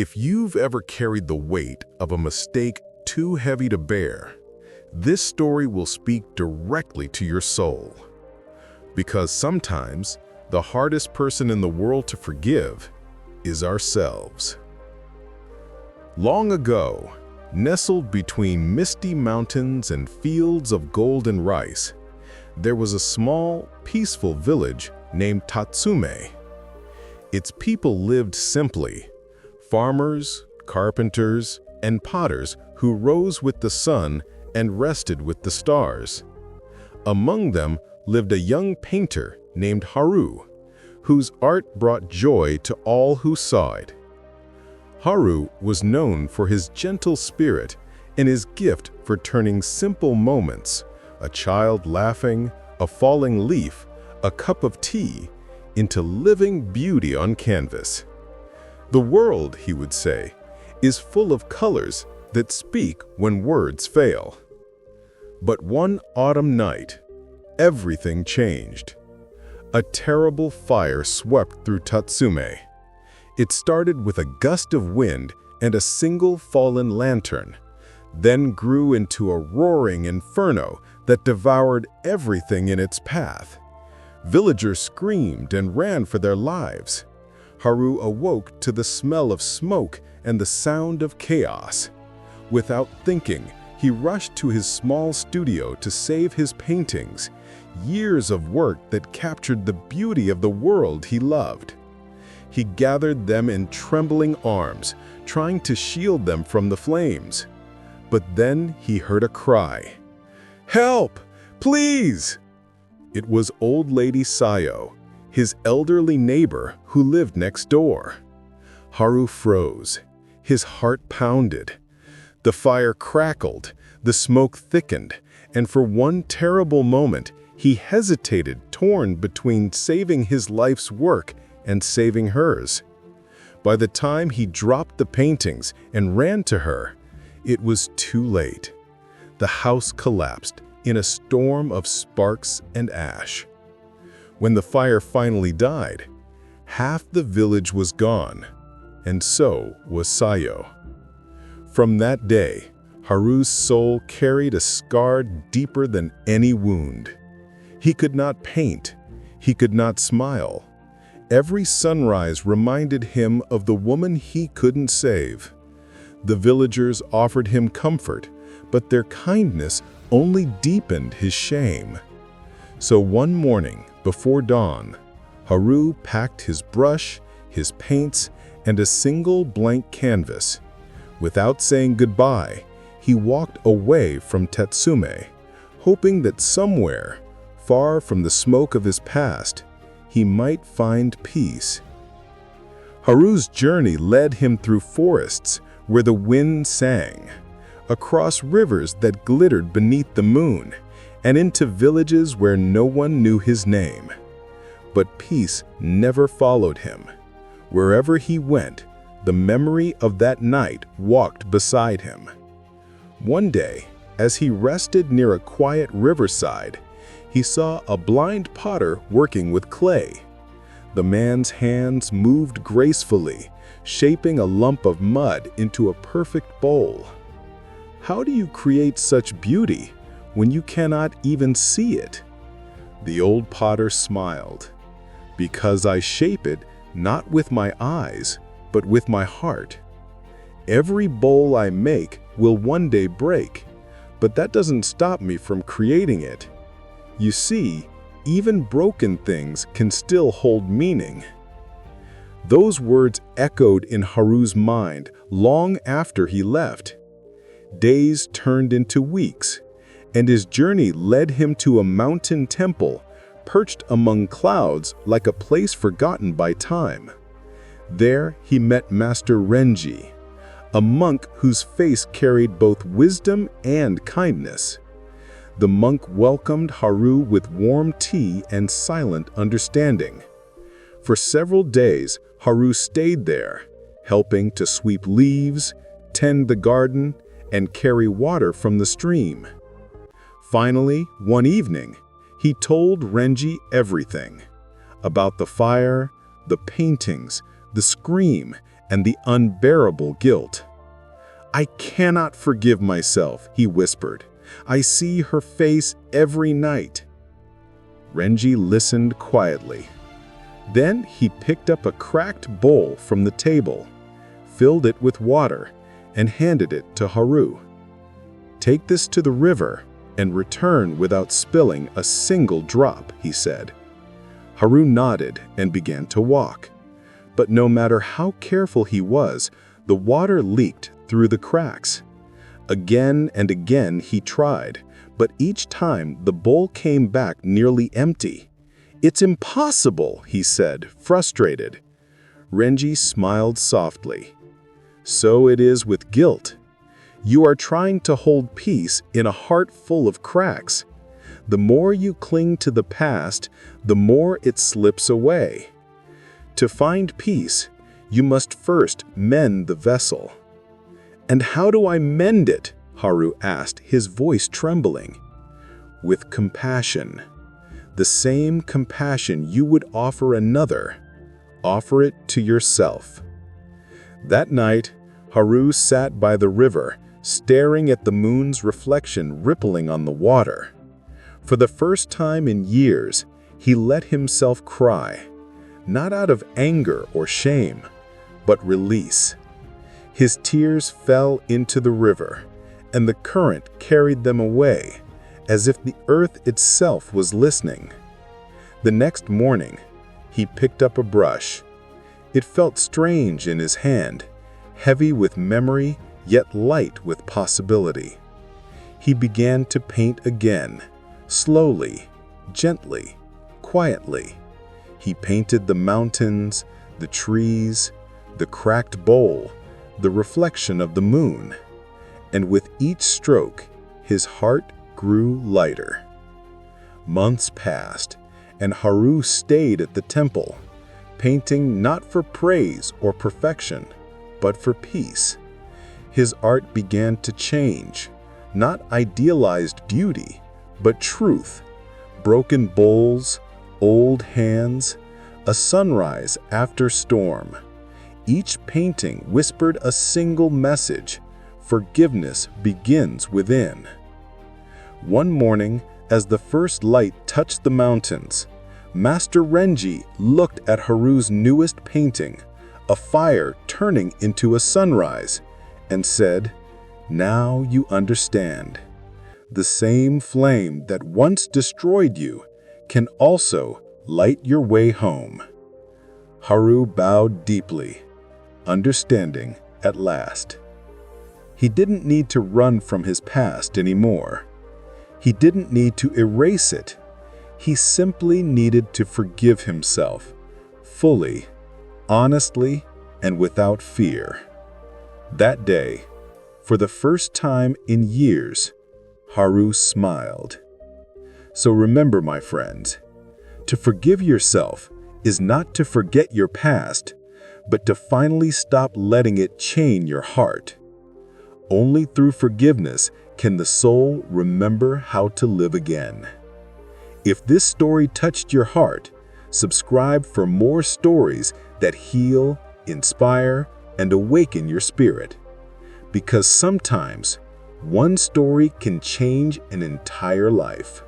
If you've ever carried the weight of a mistake too heavy to bear, this story will speak directly to your soul. Because sometimes, the hardest person in the world to forgive is ourselves. Long ago, nestled between misty mountains and fields of golden rice, there was a small, peaceful village named Tatsume. Its people lived simply, farmers, carpenters, and potters who rose with the sun and rested with the stars. Among them lived a young painter named Haru, whose art brought joy to all who saw it. Haru was known for his gentle spirit and his gift for turning simple moments, a child laughing, a falling leaf, a cup of tea, into living beauty on canvas. The world, he would say, is full of colors that speak when words fail. But one autumn night, everything changed. A terrible fire swept through Tatsume. It started with a gust of wind and a single fallen lantern, then grew into a roaring inferno that devoured everything in its path. Villagers screamed and ran for their lives. Haru awoke to the smell of smoke and the sound of chaos. Without thinking, he rushed to his small studio to save his paintings, years of work that captured the beauty of the world he loved. He gathered them in trembling arms, trying to shield them from the flames. But then he heard a cry. "Help! Please!" It was old lady Sayo, his elderly neighbor who lived next door. Haru froze. His heart pounded. The fire crackled, the smoke thickened, and for one terrible moment, he hesitated, torn between saving his life's work and saving hers. By the time he dropped the paintings and ran to her, it was too late. The house collapsed in a storm of sparks and ash. When the fire finally died, half the village was gone, and so was Sayo. From that day, Haru's soul carried a scar deeper than any wound. He could not paint. He could not smile. Every sunrise reminded him of the woman he couldn't save. The villagers offered him comfort, but their kindness only deepened his shame. So one morning, before dawn, Haru packed his brush, his paints, and a single blank canvas. Without saying goodbye, he walked away from Tatsume, hoping that somewhere, far from the smoke of his past, he might find peace. Haru's journey led him through forests where the wind sang, across rivers that glittered beneath the moon, and into villages where no one knew his name. But peace never followed him. Wherever he went, the memory of that night walked beside him. One day, as he rested near a quiet riverside, he saw a blind potter working with clay. The man's hands moved gracefully, shaping a lump of mud into a perfect bowl. How do you create such beauty when you cannot even see it? The old potter smiled. Because I shape it not with my eyes, but with my heart. Every bowl I make will one day break, but that doesn't stop me from creating it. You see, even broken things can still hold meaning. Those words echoed in Haru's mind long after he left. Days turned into weeks, and his journey led him to a mountain temple perched among clouds like a place forgotten by time. There he met Master Renji, a monk whose face carried both wisdom and kindness. The monk welcomed Haru with warm tea and silent understanding. For several days, Haru stayed there, helping to sweep leaves, tend the garden, and carry water from the stream. Finally, one evening, he told Renji everything about the fire, the paintings, the scream, and the unbearable guilt. "I cannot forgive myself," he whispered. "I see her face every night." Renji listened quietly. Then he picked up a cracked bowl from the table, filled it with water, and handed it to Haru. "Take this to the river and return without spilling a single drop," he said. Haru nodded and began to walk. But no matter how careful he was, the water leaked through the cracks. Again and again he tried, but each time the bowl came back nearly empty. "It's impossible," he said, frustrated. Renji smiled softly. "So it is with guilt. You are trying to hold peace in a heart full of cracks. The more you cling to the past, the more it slips away. To find peace, you must first mend the vessel." "And how do I mend it?" Haru asked, his voice trembling. "With compassion. The same compassion you would offer another. Offer it to yourself." That night, Haru sat by the river, staring at the moon's reflection rippling on the water. For the first time in years, he let himself cry, not out of anger or shame, but release. His tears fell into the river, and the current carried them away, as if the earth itself was listening. The next morning, he picked up a brush. It felt strange in his hand, heavy with memory, yet light with possibility. He began to paint again, slowly, gently, quietly. He painted the mountains, the trees, the cracked bowl, the reflection of the moon. And with each stroke, his heart grew lighter. Months passed, and Haru stayed at the temple, painting not for praise or perfection, but for peace. His art began to change, not idealized beauty, but truth. Broken bowls, old hands, a sunrise after storm. Each painting whispered a single message: forgiveness begins within. One morning, as the first light touched the mountains, Master Renji looked at Haru's newest painting, a fire turning into a sunrise, and said, "Now you understand. The same flame that once destroyed you can also light your way home." Haru bowed deeply, understanding at last. He didn't need to run from his past anymore. He didn't need to erase it. He simply needed to forgive himself, fully, honestly, and without fear. That day, for the first time in years, Haru smiled. So remember, my friends, to forgive yourself is not to forget your past, but to finally stop letting it chain your heart. Only through forgiveness can the soul remember how to live again. If this story touched your heart, subscribe for more stories that heal, inspire, and awaken your spirit. Because sometimes, one story can change an entire life.